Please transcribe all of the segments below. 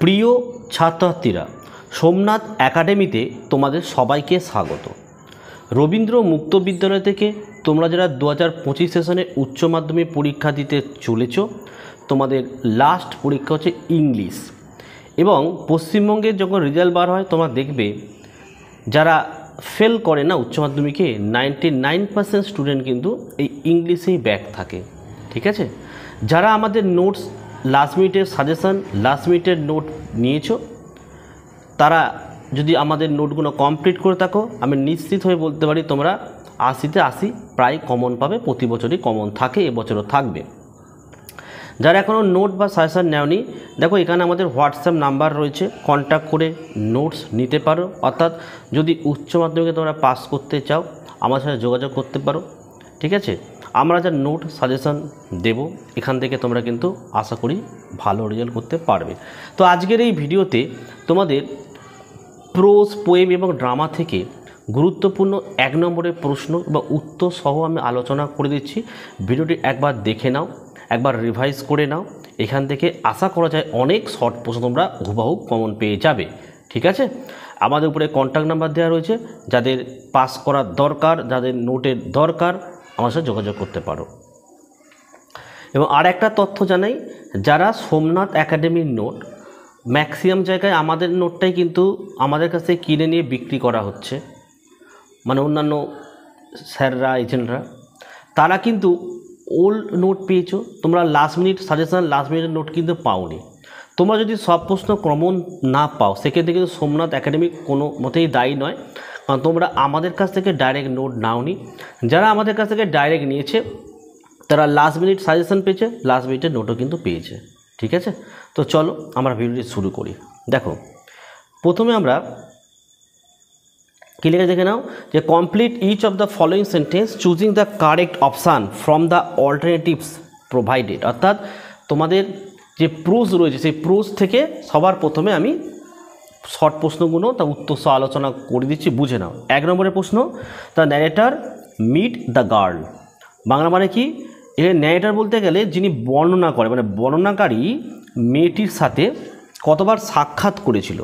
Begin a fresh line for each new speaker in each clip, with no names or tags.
প্রিয় ছাত্রছাত্রীরা, সোমনাথ একাডেমিতে তোমাদের সবাইকে স্বাগত। রবীন্দ্র মুক্ত বিদ্যালয় থেকে তোমরা যারা 2025 সেশনে উচ্চ মাধ্যমিক পরীক্ষা দিতে চলেছ, তোমাদের লাস্ট পরীক্ষা হচ্ছে ইংলিশ। এবং পশ্চিমবঙ্গের যখন রেজাল্ট বার হয় তোমরা দেখবে যারা ফেল করে না উচ্চ মাধ্যমিকে 99% স্টুডেন্ট কিন্তু এই ইংলিশেই ব্যাক থাকে। ঠিক আছে, যারা আমাদের নোটস লাস্ট মিনিটের সাজেশান লাস্ট মিনিটের নোট নিয়েছো, তারা যদি আমাদের নোটগুলো কমপ্লিট করে থাকো, আমি নিশ্চিত হয়ে বলতে পারি তোমরা 80তে 80 প্রায় কমন পাবে। প্রতি বছরই কমন থাকে, এবছরও থাকবে। যারা এখনও নোট বা সাজেশান নেওনি, দেখো এখানে আমাদের হোয়াটসঅ্যাপ নাম্বার রয়েছে, কন্ট্যাক্ট করে নোটস নিতে পারো। অর্থাৎ যদি উচ্চ মাধ্যমিকে তোমরা পাস করতে চাও আমার সাথে যোগাযোগ করতে পারো। ঠিক আছে, আমরা যা নোট সাজেশান দেব এখান থেকে তোমরা কিন্তু আশা করি ভালো রেজাল্ট করতে পারবে। তো আজকের এই ভিডিওতে তোমাদের প্রোজ, পোয়েম এবং ড্রামা থেকে গুরুত্বপূর্ণ 1 নম্বরের প্রশ্ন বা উত্তর সহ আমি আলোচনা করে দিচ্ছি। ভিডিওটি একবার দেখে নাও, একবার রিভাইজ করে নাও। এখান থেকে আশা করা যায় অনেক শর্ট প্রশ্ন তোমরা হুবহু কমন পেয়ে যাবে। ঠিক আছে, আমাদের উপরে কন্ট্যাক্ট নাম্বার দেওয়া রয়েছে, যাদের পাস করার দরকার, যাদের নোটের দরকার আমার সাথে যোগাযোগ করতে পারো। এবং আর একটা তথ্য জানাই, যারা সোমনাথ একাডেমির নোট ম্যাক্সিমাম জায়গায় আমাদের নোটটাই কিন্তু আমাদের কাছে কিনে নিয়ে বিক্রি করা হচ্ছে, মানে অন্যান্য স্যাররা এজেন্টরা, তারা কিন্তু ওল্ড নোট পেয়েছো। তোমরা লাস্ট মিনিট সাজেশান লাস্ট মিনিটের নোট কিন্তু পাওনি। তোমরা যদি সব প্রশ্ন কমন না পাও সেক্ষেত্রে কিন্তু সোমনাথ একাডেমি কোনো মতেই দায়ী নয়, কারণ তোমরা আমাদের কাছ থেকে ডাইরেক্ট নোট নাওনি। যারা আমাদের কাছ থেকে ডাইরেক্ট নিয়েছে তারা লাস্ট মিনিট সাজেশান পেয়েছে, লাস্ট মিনিটের নোটও কিন্তু পেয়েছে। ঠিক আছে, তো চলো আমরা ভিডিওটি শুরু করি। দেখো প্রথমে আমরা কি লিখে দেখে নাও যে complete each of the following sentence choosing the correct option from the alternatives provided. অর্থাৎ তোমাদের যে প্রোজ রয়েছে সেই প্রোজ থেকে সবার প্রথমে আমি শর্ট প্রশ্নগুলো তা উত্তর সহ আলোচনা করে দিচ্ছি, বুঝে নাও। 1 নম্বরের প্রশ্ন, the narrator meet the girl. Bangla মানে কি? এখানে ন্যারেটর বলতে গেলে যিনি বর্ণনা করে, মানে বর্ণনাকারী মেয়েটির সাথে কতবার সাক্ষাৎ করেছিল,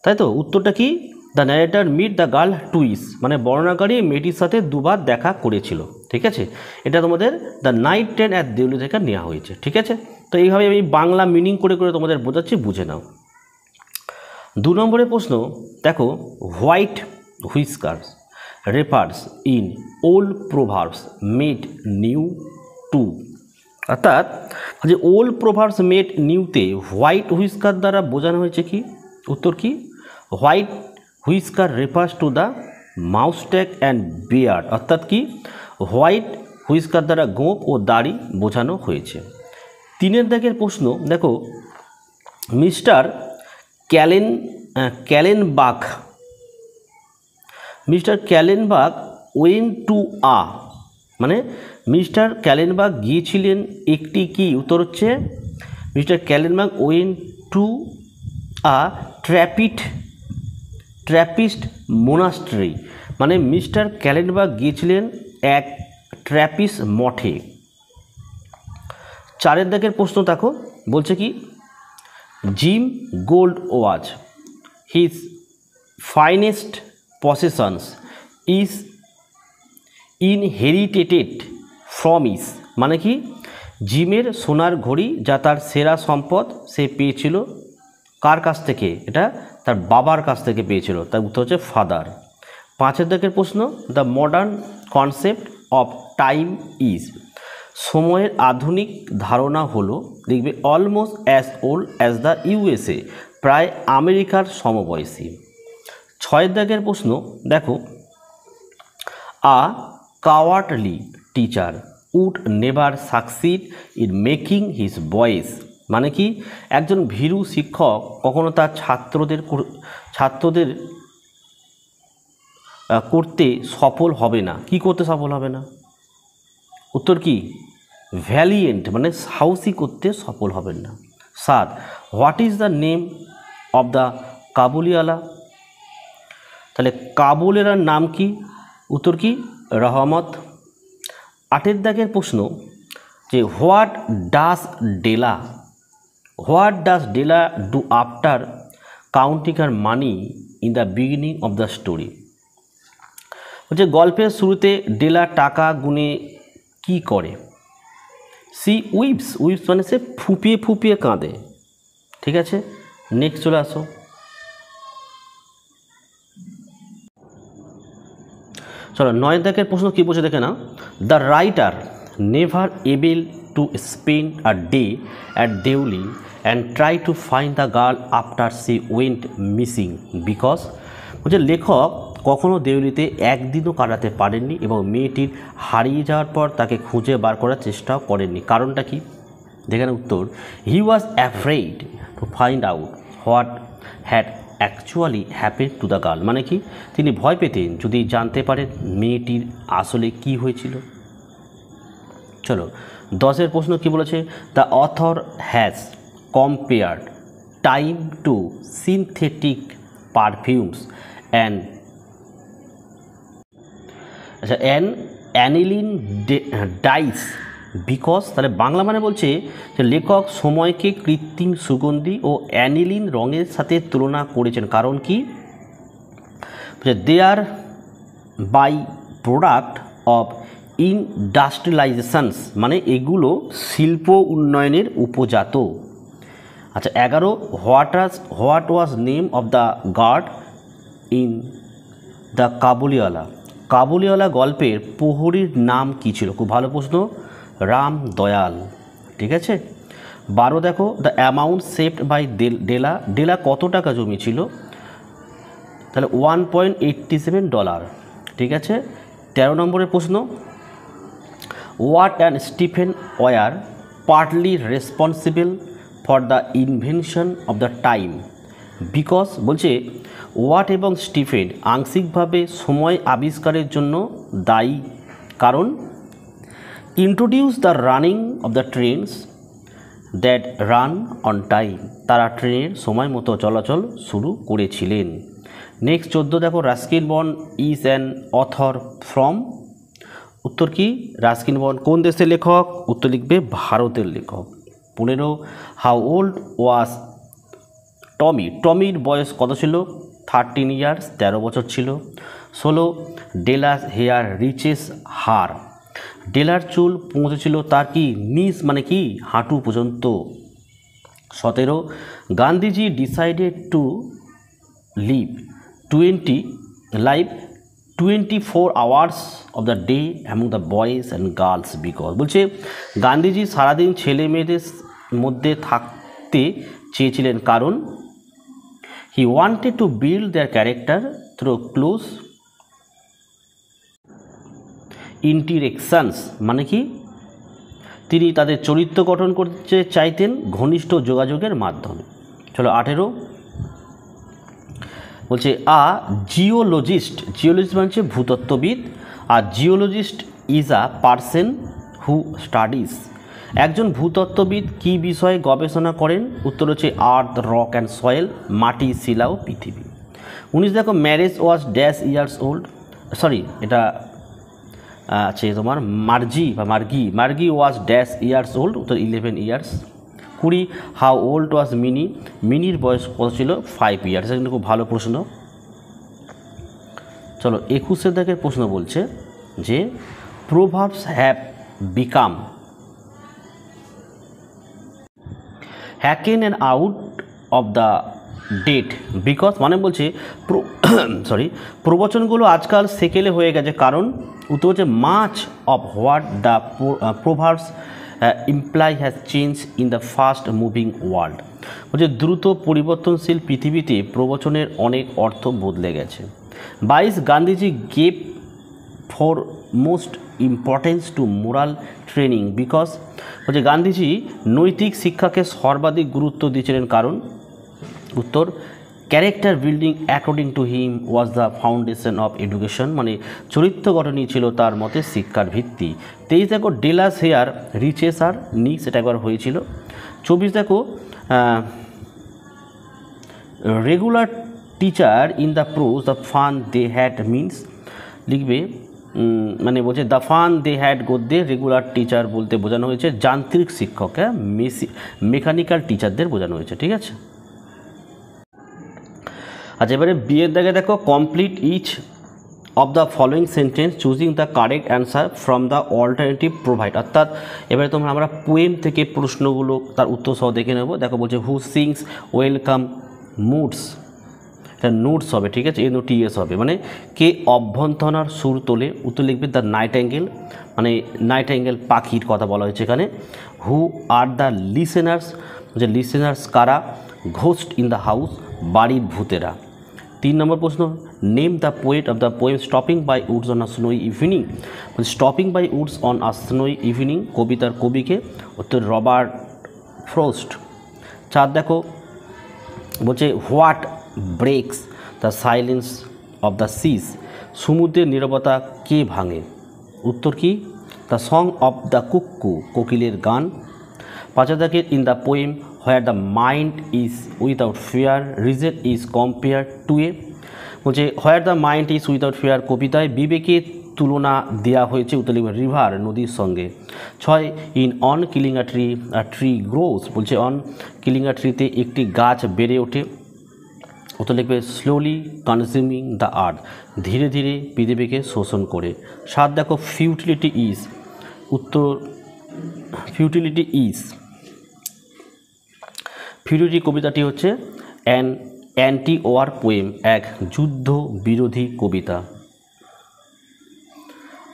তাই তো? উত্তরটা কি? The narrator meet the girl twice, মানে বর্ণনাকারী মেয়েটির সাথে 2 বার দেখা করেছিল। ঠিক আছে, এটা তোমাদের the night train at Delhi থেকে নেওয়া হয়েছে। ঠিক আছে, তো এইভাবে আমি বাংলা মিনিং করে করে তোমাদের বোঝাচ্ছি, বুঝে নাও। 2 নম্বরের প্রশ্ন দেখো, white whiskers refers in old proverbs made new to. অর্থাৎ যে ওল্ড প্রোভার্বস মেড নিউতে হোয়াইট হুইস্কার দ্বারা বোঝানো হয়েছে কি? উত্তর কি? White whisker refers to the moustache and beard. অর্থাৎ কি? হোয়াইট হুইস্কার দ্বারা গোঁফ ও দাড়ি বোঝানো হয়েছে। 3 দাগের প্রশ্ন দেখো, Mister Kallenbach went to a, মানে মিস্টার ক্যালেনবাখ গিয়েছিলেন একটি কি? উত্তর হচ্ছে Mister Kallenbach went to a Trappist monastery, মানে মিস্টার ক্যালেনবাখ গিয়েছিলেন এক ট্র্যাপিস্ট মঠে। 4 দাগের প্রশ্ন দেখো, বলছে কি? Jim gold was his finest possessions is inherited from his, মানে কি? জিমের সোনার ঘড়ি যা তার সেরা সম্পদ সে পেয়েছিল কার কাছ থেকে? এটা তার বাবার কাছ থেকে পেয়েছিল। তার উত্তর হচ্ছে ফাদার। 5 দাগের প্রশ্ন, the modern concept of time is, সময়ের আধুনিক ধারণা হলো, দেখবে almost as old as the USA, প্রায় আমেরিকার সমবয়সী। 6 দাগের প্রশ্ন দেখো, a cowardly teacher would never succeed in making his boys, মানে কি? একজন ভীরু শিক্ষক কখনো তার ছাত্রদের করতে সফল হবে না। কি করতে সফল হবে না? উত্তর কি? ভ্যালিয়েন্ট, মানে সাহসী করতে সফল হবেন না। 7, what is the name of the Kabuliwala? তাহলে কাবুলিওয়ালার নাম কি? উত্তর কি? রহমত। 8 দাগের প্রশ্ন যে what does Della what does Della do after counting her money in the beginning of the story. বলছে গল্পের শুরুতে ডেলা টাকা গুনে কি করে? সি উইপস, উইপস মানে সে ফুপিয়ে ফুপিয়ে কাঁদে। ঠিক আছে, নেক্সট চলে আসো। চলো 9 দাগের প্রশ্ন কী বলছে দেখে না। The writer never able to spend a day at Deoli and try to find the girl after she went missing because, বলছে লেখক কখনও দেউলিতে একদিনও কাটাতে পারেননি এবং মেয়েটির হারিয়ে যাওয়ার পর তাকে খুঁজে বার করার চেষ্টাও করেননি। কারণটা কি? দেখেন উত্তর, he was afraid to find out what had actually happen to the girl. মানে কি, তিনি ভয় পেতেন যদি জানতে পারেন মেয়েটির আসলে কি হয়েছিল। চলো 10 প্রশ্ন কি বলেছে। The author has compared time to synthetic perfumes and আচ্ছা অ্যানিলিন ডাইস বিকজ, তাহলে বাংলা মানে বলছে যে লেখক সময়কে কৃত্রিম সুগন্ধি ও অ্যানিলিন রঙের সাথে তুলনা করেছেন। কারণ কি? They are by product of industrialisations, মানে এগুলো শিল্প উন্নয়নের উপজাত। আচ্ছা 11 what was name of the guard in the Kabuliwala. Kabuliwala গল্পের প্রহরীর নাম কী ছিল? খুব ভালো প্রশ্ন, রাম দয়াল। ঠিক আছে। 12 দেখো, দ্য অ্যামাউন্ট সেভড বাই ডেলা। ডেলা কত টাকা জমিয়েছিল? তাহলে $1.87। ঠিক আছে। 13 নম্বরের প্রশ্ন, Watt and Stephen were partly responsible for the invention of the time because, বলছে ওয়াট এবং স্টিফেন আংশিকভাবে সময় আবিষ্কারের জন্য দায়ী। কারণ introduce the running of the trains that run on time, তারা ট্রেনের সময় মতো চলাচল শুরু করেছিলেন। নেক্সট 14 দেখো, Ruskin bond is an author from. উত্তর কি? রাস্কিন বন্ড কোন দেশের লেখক? উত্তর লিখবে ভারতের লেখক। 15 হাউ ওল্ড ওয়াজ টমি। টমির বয়স কত ছিল? 13 ইয়ার্স, 13 বছর ছিল। 16 ডেলাস হেয়ার রিচেস হার। ডেলার চুল পৌঁছেছিল তার কি নিচ মানে কি হাঁটু পর্যন্ত। 17 Gandhiji decided to live 24 hours of the day among the boys and girls because, বলছে গান্ধীজি সারাদিন ছেলে মেয়েদের মধ্যে থাকতে চেয়েছিলেন কারণ he wanted to build their character through close interactions, মানে কি তিনি তাদের চরিত্র গঠন করতে চাইতেন ঘনিষ্ঠ যোগাযোগের মাধ্যমে। চলো 18 বলছে জিওলজিস্ট। জিওলজিস্ট মানে হচ্ছে ভূতত্ত্ববিদ। আর geologist is a person who studies. একজন ভূতত্ত্ববিদ কী বিষয়ে গবেষণা করেন? উত্তর হচ্ছে আর্থ, রক অ্যান্ড সয়েল, মাটি, শিলা ও পৃথিবী। 19 দেখো, marriage was dash years old. Sorry, এটা আছে তোমার মার্গি ওয়াজ ড্যাশ ইয়ার্স ওল্ড। উত্তর 11 years. 20 how old was mini. মিনির বয়স কত ছিল? 5 ইয়ার্স। এটা কিন্তু খুব ভালো প্রশ্ন। চলো 21 দাগের প্রশ্ন বলছে যে proverbs have become hackneyed and out of the date because, মানে বলছে প্রবচনগুলো আজকাল সেকেলে হয়ে গেছে কারণ উত্তর হচ্ছে much of what the proverbs imply has change in the fast moving world. বলছে দ্রুত পরিবর্তনশীল পৃথিবীতে প্রবচনের অনেক অর্থ বদলে গেছে। 22 Gandhiji gave for most importance two moral training because, বলছে গান্ধীজি নৈতিক শিক্ষাকে সর্বাধিক গুরুত্ব দিয়েছিলেন কারণ উত্তর character building according to him was the foundation of education, মানে চরিত্র গঠনই ছিল তার মতে শিক্ষার ভিত্তি। 23 দেখো, ডেলাস হেয়ার রিচেস আর নি, সেটা একবার হয়েছিল। 24 দেখো, regular teacher in the prose the fun they had means, লিখবে মানে বলছে দ্য ফান দে হ্যাড গদ্যে রেগুলার টিচার বলতে বোঝানো হয়েছে যান্ত্রিক শিক্ষক, হ্যাঁ, মেকানিক্যাল টিচারদের বোঝানো হয়েছে, ঠিক আছে। আচ্ছা, এবারে বিয়ের দাগে দেখো complete each of the following sentence choosing the correct answer from the alternative provide. অর্থাৎ এবারে আমরা পোয়েম থেকে প্রশ্নগুলো তার উত্তর সহ দেখে নেব। দেখো বলছে হু সিংস ওয়েলকাম মুডস, এটা নোটস হবে, ঠিক আছে, NOTS হবে, মানে কে অভ্যন্তনার সুর তোলে, উত্তর লিখবে দ্য নাইট অ্যাঙ্গেল, মানে নাইট অ্যাঙ্গেল পাখির কথা বলা হয়েছে এখানে। হু আর দ্য লিসেনার্স, যে লিসেনার্স কারা, ঘোস্ট ইন দ্য হাউস, বাড়ির ভূতেরা। 3 নম্বর প্রশ্ন, name the poet of the poem stopping by woods on a snowy evening, মানে stopping by woods on a snowy evening কবিতার কবিকে, উত্তর রবার্ট ফ্রোস্ট। 4 দেখো বলছে what breaks the silence of the seas, সমুদ্রের নীরবতা কে ভাঙে, উত্তর কি the song of the cuckoo, কোকিলের গান। 5 দেখে in the poem where the mind is without fear reason is compare to a, বলছে where the mind is without fear কবিতায় বিবেকের তুলনা দেওয়া হয়েছে, উত্তর লিখবে রিভার, নদীর সঙ্গে। 6 in on killing a tree gross, বলছে অন কিলিং আ ট্রিতে একটি গাছ বেড়ে ওঠে, উত্তর লিখবে স্লোলি কনজিউমিং দ্য আর্থ, ধীরে ধীরে পৃথিবীকে শোষণ করে। 7 দেখো ফিউটিলিটি ইজ, উত্তর ফিউটিলিটি ইজ, ফিউটিলিটি কবিতাটি হচ্ছে অ্যান্টি ওয়ার পোয়েম, এক যুদ্ধ বিরোধী কবিতা।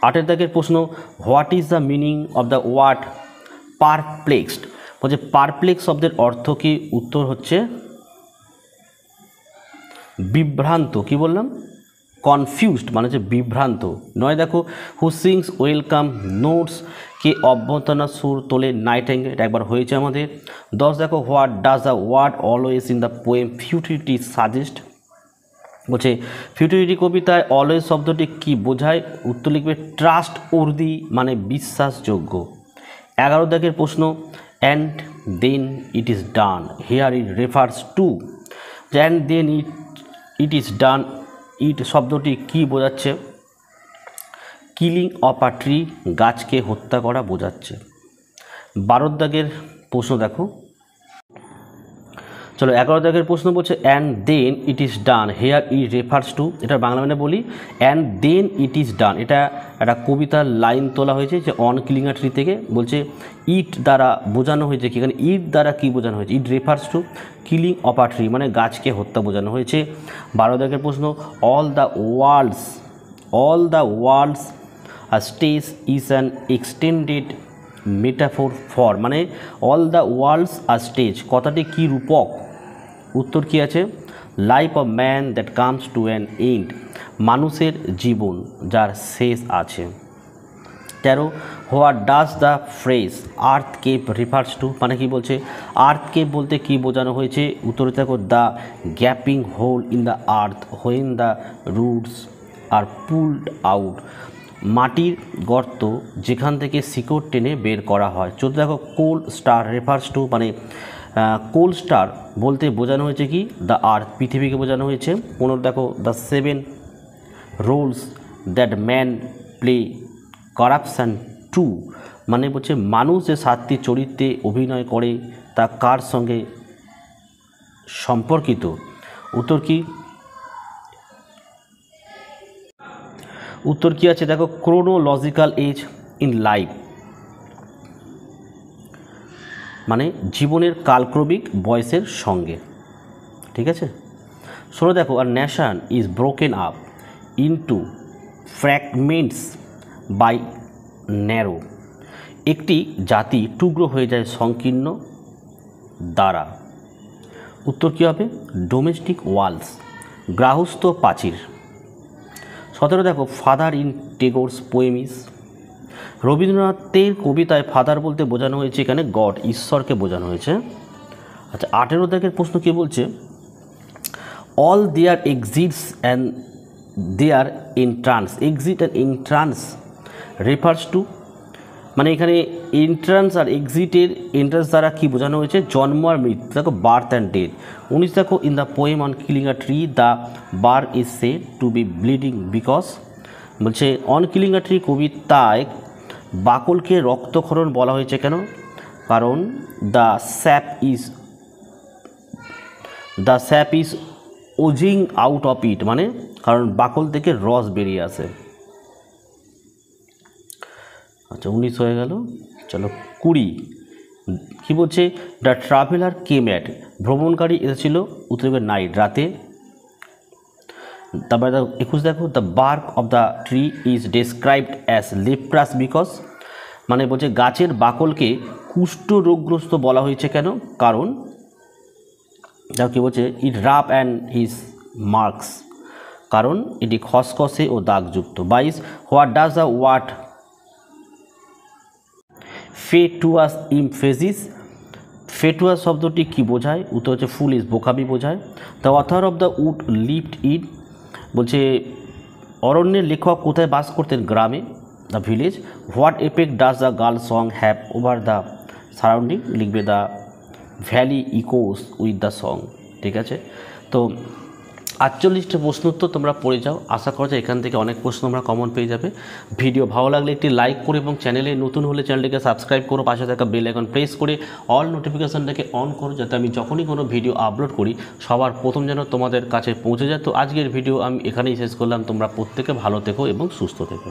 8 দাগের প্রশ্ন what is the meaning of the word perplexed, বলছে পারপ্লেক্স শব্দের অর্থ কি, উত্তর হচ্ছে বিভ্রান্ত, কি বললাম, কনফিউজড মানে হচ্ছে বিভ্রান্ত। 9 দেখো হু সিংস ওয়েলকাম নোটস, কে অভ্যন্তনা সুর তোলে নাইট অ্যাঙ্গেল, এটা একবার হয়েছে আমাদের। 10 দেখো what does the word always in the poem futility suggest, বলছে ফিউটিলিটি কবিতায় অলওয়েজ শব্দটি কি বোঝায়, উত্তর লিখবে ট্রাস্ট ওর্দি মানে বিশ্বাসযোগ্য। 11 দাগের প্রশ্ন and then it is done, here it refers to, and then it is done, it শব্দটি কি বোঝাচ্ছে, কিলিং অফ আ ট্রি, গাছকে হত্যা করা বোঝাচ্ছে। 12 দাগের প্রশ্ন দেখো, চলো 11 দাগের প্রশ্ন বলছে and then it is done here it refers to, এটা বাংলা মানে বলি অ্যান্ড দেন ইট ইজ ডান, এটা একটা কবিতার লাইন তোলা হয়েছে যে অন কিলিং আ ট্রি থেকে, বলছে ইট দ্বারা বোঝানো হয়েছে কি, এখানে ইট দ্বারা কি বোঝানো হয়েছে, it refers to killing of a tree মানে গাছকে হত্যা বোঝানো হয়েছে। 12 দাগের প্রশ্ন all the world's a stage is an extended metaphor for, মানে all the world's are stage কথাটি কি রূপক, উত্তর কি আছে life of man that comes to an end, মানুষের জীবন যার শেষ আছে। 13 what does the phrase earth cape refers to, মানে কি বলছে আর্থ কেপ বলতে কি বোঝানো হয়েছে, উত্তরে দেখো the gaping hole in the earth when the roots are pulled out, মাটির গর্ত যেখান থেকে শিকড় টেনে বের করা হয়। 14 দেখো কোল স্টার রেফার্স টু, মানে কোল স্টার বলতে বোঝানো হয়েছে কি দ্য আর্থ, পৃথিবীকে বোঝানো হয়েছে। 15 দেখো the 7 roles that man play corruption to, মানে বলছে মানুষ যে 7টি চরিত্রে অভিনয় করে তা কার সঙ্গে সম্পর্কিত, উত্তর কি, উত্তর কি আছে দেখো ক্রোনোলজিক্যাল এজ ইন লাইফ, মানে জীবনের কালক্রমিক বয়সের সঙ্গে, ঠিক আছে। 16 দেখো আর nation is broken up into fragments by narrow, একটি জাতি টুকরো হয়ে যায় সংকীর্ণ দ্বারা, উত্তর কী হবে ডোমেস্টিক ওয়ালস, গৃহস্থ প্রাচীর। 17 দেখো ফাদার ইন টেগোরস পোয়েমিস, রবীন্দ্রনাথের কবিতায় ফাদার বলতে বোঝানো হয়েছে এখানে গড, ঈশ্বরকে বোঝানো হয়েছে। আচ্ছা 18 দাগের প্রশ্ন কী বলছে all their exits and their entrance, exit and entrance refers to, মানে এখানে এন্ট্রান্স আর এক্সিটের এন্ট্রান্স দ্বারা কী বোঝানো হয়েছে জন্ম আর মৃত্যু, দেখো বার্থ অ্যান্ড ডেথ। 19 দেখো in the poem on killing a tree the bark is said to be bleeding because বলছে অন কিলিং আ ট্রি কবিতায় বাকলকে রক্তক্ষরণ বলা হয়েছে কেন? কারণ the sap is oozing out of it, মানে কারণ বাকল থেকে রস বেরিয়ে আসে। আচ্ছা 19 হয়ে গেল। চলো 20 কী বলছে? দ্য ট্রাভেলার কেম অ্যাট, ভ্রমণকারী এসেছিল উত্তরবে নাইট, রাতে। তারপরে 21 দেখো, the bark of the tree is described as leprous because, মানে বলছে গাছের বাকলকে কুষ্ঠ রোগগ্রস্ত বলা হয়েছে কেন? কারণ দেখো কী বলছে, it rough and his marks, কারণ এটি খসখসে ও দাগযুক্ত। 22 what does the word fatuous emphasis, fatuous শব্দটি কি বোঝায়? উত্তর হচ্ছে ফুলিশ, বোকামি বোঝায়। The author of the wood lived in, বলছে অরণ্যের লেখক কোথায় বাস করতেন? গ্রামে, the village. What effect does the girl song have over the surrounding, লিখবে the valley echoes with the song. ঠিক আছে, তো 48টা প্রশ্ন উত্তর তোমরা পড়ে যাও। আশা করা যায় এখান থেকে অনেক প্রশ্ন তোমরা কমন পেয়ে যাবে। ভিডিও ভালো লাগলে একটি লাইক করে এবং চ্যানেলে নতুন হলে চ্যানেলটিকে সাবস্ক্রাইব করো, পাশে থাকা বেল আইকন প্রেস করে অল নোটিফিকেশানটাকে অন করো, যাতে আমি যখনই কোনো ভিডিও আপলোড করি সবার প্রথম যেন তোমাদের কাছে পৌঁছে যায়। তো আজকের ভিডিও আমি এখানেই শেষ করলাম। তোমরা প্রত্যেকে ভালো থেকো এবং সুস্থ থেকো।